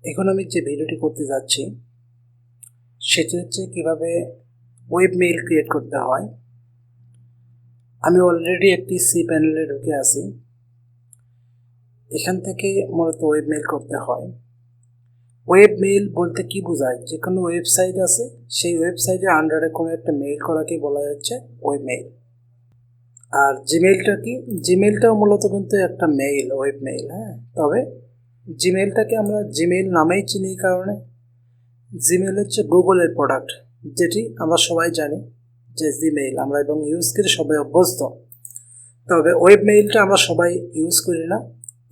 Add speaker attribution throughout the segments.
Speaker 1: এখন আমি যে ভিডিওটি করতে যাচ্ছি সেটি হচ্ছে কিভাবে ওয়েব মেইল ক্রিয়েট করতে হয়। আমি অলরেডি একটি সি প্যানেলে ঢুকে আছি। এখান থেকে মূলত ওয়েব মেইল করতে হয়। ওয়েব মেইল বলতে কি বোঝায়? যে কোনো ওয়েবসাইট আছে, সেই ওয়েবসাইটের আন্ডারে কোনো একটা মেইল করাকে বলা যাচ্ছে ওয়েব মেইল। আর জিমেইলটা কি? জিমেইলটাও মূলত কিন্তু একটা মেইল, ওয়েব মেইল। হ্যাঁ, তবে জিমেইলটাকে আমরা জিমেইল নামেই চিনি কারণে জিমেইল হচ্ছে গুগলের প্রোডাক্ট, যেটি আমরা সবাই জানি যে জিমেইল আমরা এবং ইউজ করে সবাই অভ্যস্ত। তবে ওয়েব মেইলটা আমরা সবাই ইউজ করি না,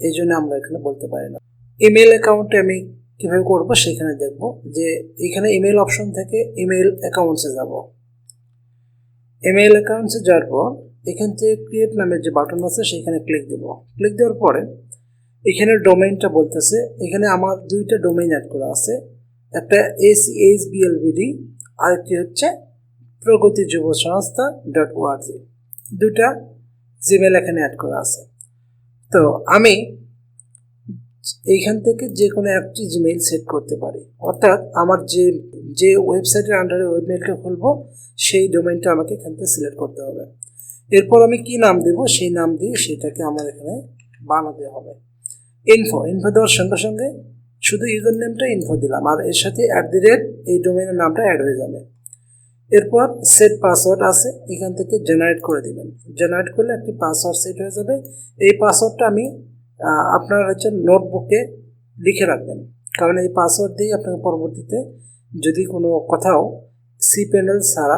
Speaker 1: এই জন্য আমরা এখানে বলতে পারি না। ইমেল অ্যাকাউন্টে আমি কীভাবে করবো সেখানে দেখব যে এখানে ইমেল অপশন থেকে ইমেল অ্যাকাউন্টসে যাব। ইমেল অ্যাকাউন্টসে যাওয়ার পর এখান থেকে ক্রিয়েট নামের যে বাটন আছে সেখানে ক্লিক দেব। ক্লিক দেওয়ার পরে এখানে ডোমেইনটা বলতেছে, এখানে আমার দুইটা ডোমেইন অ্যাড করা আছে, একটা ACHBLBD আর একটি হচ্ছে প্রগতি যুব সংস্থা .org। দুটা জিমেল এখানে অ্যাড করা আছে। তো আমি এইখান থেকে যে কোনো একটি জিমেইল সেট করতে পারি, অর্থাৎ আমার যে ওয়েবসাইটের আন্ডারে ওয়েব মেইলটা খুলবো সেই ডোমেইনটা আমাকে এখান থেকে সিলেক্ট করতে হবে। এরপর আমি কি নাম দেব সেই নাম দিয়ে সেটাকে আমার এখানে বানাতে হবে। ইনফো দেওয়ার সঙ্গে সঙ্গে শুধু ইউজার নেমটা ইনফো দিলাম, আর এর সাথে এই ডোমেইনের নামটা অ্যাড হয়ে যাবে। এরপর সেট পাসওয়ার্ড আছে, এখান থেকে জেনারেট করে দিবেন। জেনারেট করলে একটি পাসওয়ার্ড সেট হয়ে যাবে। এই পাসওয়ার্ডটা আমি আপনার হচ্ছে নোটবুকে লিখে রাখবেন, কারণ এই পাসওয়ার্ড দিয়েই আপনাকে পরবর্তীতে যদি কোনো কোথাও সি প্যানেল ছাড়া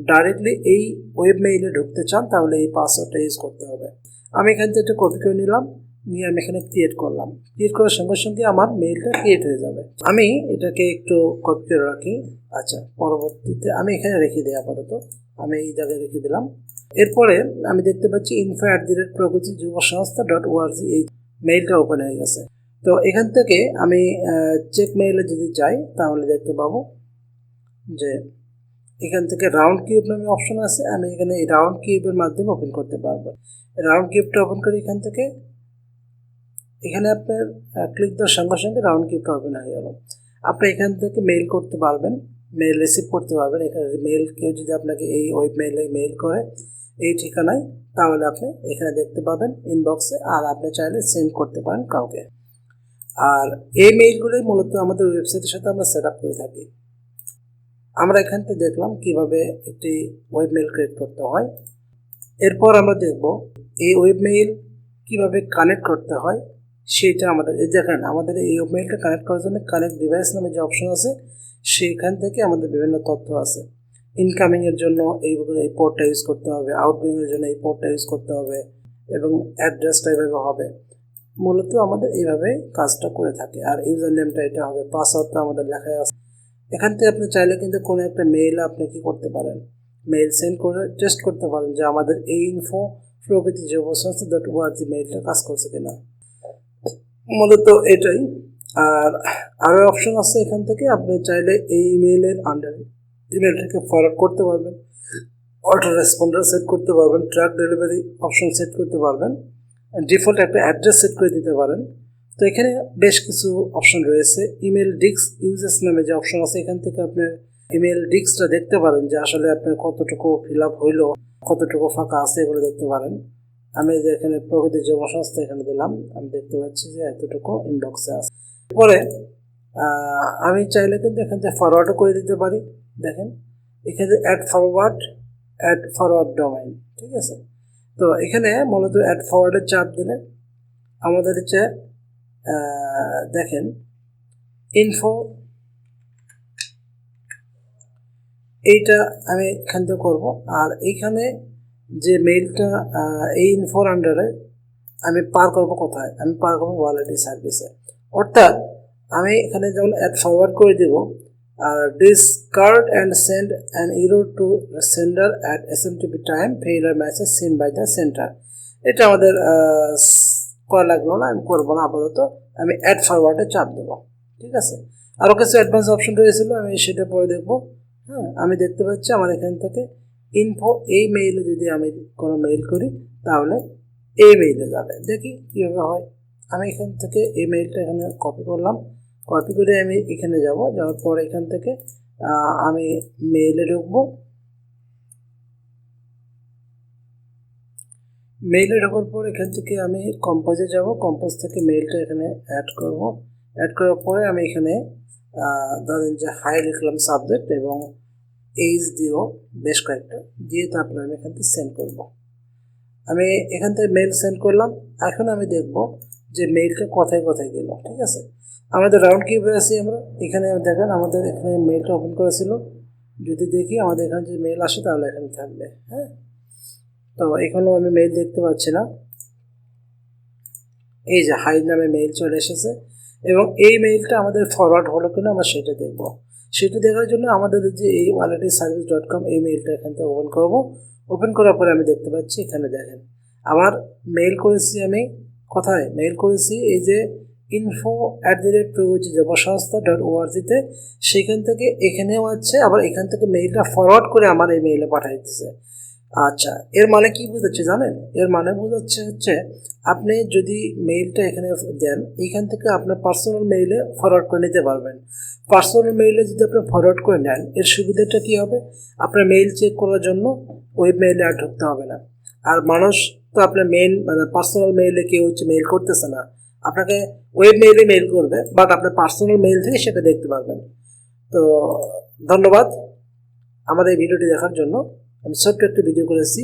Speaker 1: ডাইরেক্টলি এই ওয়েব মেইলে ঢুকতে চান তাহলে এই পাসওয়ার্ডটা ইউজ করতে হবে। আমি এখান থেকে একটা কপি করে নিলাম, নিয়ে আমি এখানে ক্রিয়েট করলাম। ক্রিয়েট করার সঙ্গে সঙ্গে আমার মেইলটা ক্রিয়েট হয়ে যাবে। আমি এটাকে একটু কপি করে রাখি। আচ্ছা, পরবর্তীতে আমি এখানে রেখে দিই, আপাতত আমি এই জায়গায় রেখে দিলাম। এরপরে আমি দেখতে পাচ্ছি info@প্রগতি যুব সংস্থা .org এই মেইলটা ওপেন হয়ে গেছে। তো এখান থেকে আমি চেক মেইলে যদি যাই তাহলে দেখতে পাবো যে এখান থেকে রাউন্ড কিউব নামে অপশন আছে। আমি এখানে এই রাউন্ড কিউবের মাধ্যমে ওপেন করতে পারবো। রাউন্ড কিউবটা ওপেন করি এখান থেকে, এখানে আপনার ক্লিক দেওয়ার সঙ্গে সঙ্গে রাউন্ড কিউবটা ওপেন হয়ে গেল। আপনি এখান থেকে মেইল করতে পারবেন, মেইল রিসিভ করতে পারবেন। এখানে মেইল কেউ যদি আপনাকে এই ওয়েব মেইলে মেইল করে এই ঠিকানায়, তাহলে আপনি এখানে দেখতে পাবেন ইনবক্সে, আর আপনি চাইলে সেন্ড করতে পারেন কাউকে। আর এই মেইলগুলোই মূলত আমাদের ওয়েবসাইটের সাথে আমরা সেট আপ করে থাকি। আমরা এখান থেকে দেখলাম কিভাবে একটি ওয়েব মেইল ক্রিয়েট করতে হয়। এরপর আমরা দেখব এই ওয়েব মেইল কিভাবে কানেক্ট করতে হয় সেটা আমাদের দেখেন, আমাদের এই ওয়েব মেইলটা কানেক্ট করার জন্য কানেক্ট ডিভাইস নামে যে অপশন আছে সেইখান থেকে আমাদের বিভিন্ন তথ্য আছে। ইনকামিংয়ের জন্য এই পোর্টটা ইউজ করতে হবে, আউটগোয়িংয়ের জন্য এই পোর্টটা ইউজ করতে হবে, এবং অ্যাড্রেসটা এভাবে হবে। মূলত আমাদের এইভাবে কাজটা করে থাকে। আর ইউজার নেমটা এটা হবে, পাসওয়ার্ডটা আমাদের লেখা আছে। এখান থেকে আপনি চাইলে কিন্তু কোনো একটা মেইল আপনি কি করতে পারেন, মেইল সেন্ড করে টেস্ট করতে পারেন যে আমাদের এই ইনফো প্রগতি যুব সংস্থা .org মেইলটা কাজ করছে কিনা। মূলত এটাই। আর আরও অপশন আছে, এখান থেকে আপনি চাইলে এই ইমেইলের আন্ডারে ইমেলটাকে ফরওয়ার্ড করতে পারবেন, অটো রেসপন্ডার সেট করতে পারবেন, ট্র্যাক ডেলিভারি অপশন সেট করতে পারবেন, ডিফল্ট একটা অ্যাড্রেস সেট করে দিতে পারেন। তো এখানে বেশ কিছু অপশন রয়েছে। ইমেল ডিস্ক ইউজেস নামে যে অপশন আছে, এখান থেকে আপনার ইমেল ডিস্কটা দেখতে পারেন যে আসলে আপনার কতটুকু ফিল আপ হইলো, কতটুকু ফাঁকা আছে, এগুলো দেখতে পারেন। আমি যে এখানে প্রগতি যুব সংস্থা এখানে দিলাম, আমি দেখতে পাচ্ছি যে এতটুকু ইনবক্সে আছে। পরে আমি চাইলে কিন্তু এখান থেকে ফরওয়ার্ডও করে দিতে পারি। দেখেন এখানে অ্যাড ফরওয়ার্ড ডোমেইন, ঠিক আছে। তো এখানে মূলত অ্যাড ফরওয়ার্ডের চাপ দিলে আমাদের হচ্ছে দেখেন ইনফো, এইটা আমি এখান থেকে করবো। আর এইখানে যে মেইলটা এই ইনফোর আন্ডারে আমি পার করবো কোথায়, আমি পার করবো ওয়ালেটি সার্ভিসে। অর্থাৎ আমি এখানে যেমন অ্যাড ফরওয়ার্ড করে দেব, আর discard and send an error to sender at SMTP time failure message seen by the sender. এটা আমাদের করা লাগলো না, আমি করবো না আপাতত। আমি অ্যাড ফরওয়ার্ডে চাপ দেবো, ঠিক আছে। আরও কিছু অ্যাডভান্স অপশন রয়েছিল, আমি সেটা পরে দেখবো। হ্যাঁ, আমি দেখতে পাচ্ছি আমার এখান থেকে ইনফো এই মেইলে যদি আমি কোনো মেইল করি তাহলে এই মেইলে যাবে। দেখি কীভাবে হয়। আমি এখান থেকে এই মেইলটা এখানে কপি করলাম, কপি করে আমি এখানে যাব, যাওয়ার পর এখান থেকে আমি মেইলে ঢুকবো। মেইলে ঢোকার পর এখান থেকে আমি কম্পোজে যাব, কম্পোজ থেকে মেইলটা এখানে অ্যাড করব। অ্যাড করার পরে আমি এখানে ধরেন যে হাই লিখলাম সাবজেক্ট এবং এইজ দিও বেশ কয়েকটা দিয়ে তারপরে আমি এখান থেকে সেন্ড করব। আমি এখান থেকে মেইল সেন্ড করলাম। এখন আমি দেখব যে মেইলটা কোথায় কোথায় গেল। ঠিক আছে, আমাদের রাউন্ড কিউবে আছি আমরা। এখানে দেখেন আমাদের এখানে মেইলটা ওপেন করেছিল, যদি দেখি আমাদের এখানে যদি মেইল আসে তাহলে এখানে থাকবে। হ্যাঁ, তো এখানেও আমি মেইল দেখতে পাচ্ছি না। এই যে হাই নামে মেইল চলে এসেছে এবং এই মেইলটা আমাদের ফরওয়ার্ড হলো কিনা আমরা সেটা দেখব। সেটা দেখার জন্য আমাদের যে এই walletservice.com এই মেইলটা এখান থেকে ওপেন করব। ওপেন করার পরে আমি দেখতে পাচ্ছি এখানে দেখেন আমার মেইল করেছি, আমি কোথায় মেইল করেছি, এই যে info@প্রগতিজনসংস্থা.org-তে, সেখান থেকে এখানেও আছে, আবার এখান থেকে মেইলটা ফরওয়ার্ড করে আমার এই মেইলে পাঠিয়ে দিতেছে। আচ্ছা, এর মানে কি বোঝাচ্ছে জানেন? এর মানে বোঝাচ্ছে হচ্ছে আপনি যদি মেইলটা এখানে দেন, এখান থেকে আপনার পার্সোনাল মেইলে ফরওয়ার্ড করে নিতে পারবেন। পার্সোনাল মেইলে যদি আপনি ফরওয়ার্ড করে নেন, এর সুবিধাটা কী হবে? আপনার মেইল চেক করার জন্য ওয়েব মেইলে আর ঢুকতে হবে না। আর মানুষ তো আপনার মেইল মানে পার্সোনাল মেইলে কেউ মেইল করতেছে না, আপনাকে ওয়েব মেইলে মেইল করবে, বাট আপনার পার্সোনাল মেইল থেকে সেটা দেখতে পারবেন। তো ধন্যবাদ আমাদের এই ভিডিওটি দেখার জন্য। আমি ছোট্ট একটা ভিডিও করেছি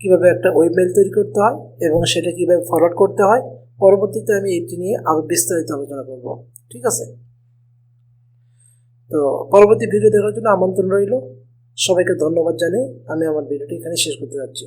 Speaker 1: কীভাবে একটা ওয়েব মেইল তৈরি করতে হয় এবং সেটা কীভাবে ফরওয়ার্ড করতে হয়। পরবর্তীতে আমি এটি নিয়ে আরও বিস্তারিত আলোচনা করব। ঠিক আছে, তো পরবর্তী ভিডিও দেখার জন্য আমন্ত্রণ রইল। সবাইকে ধন্যবাদ জানিয়ে আমি আমার ভিডিওটি এখানে শেষ করতে যাচ্ছি।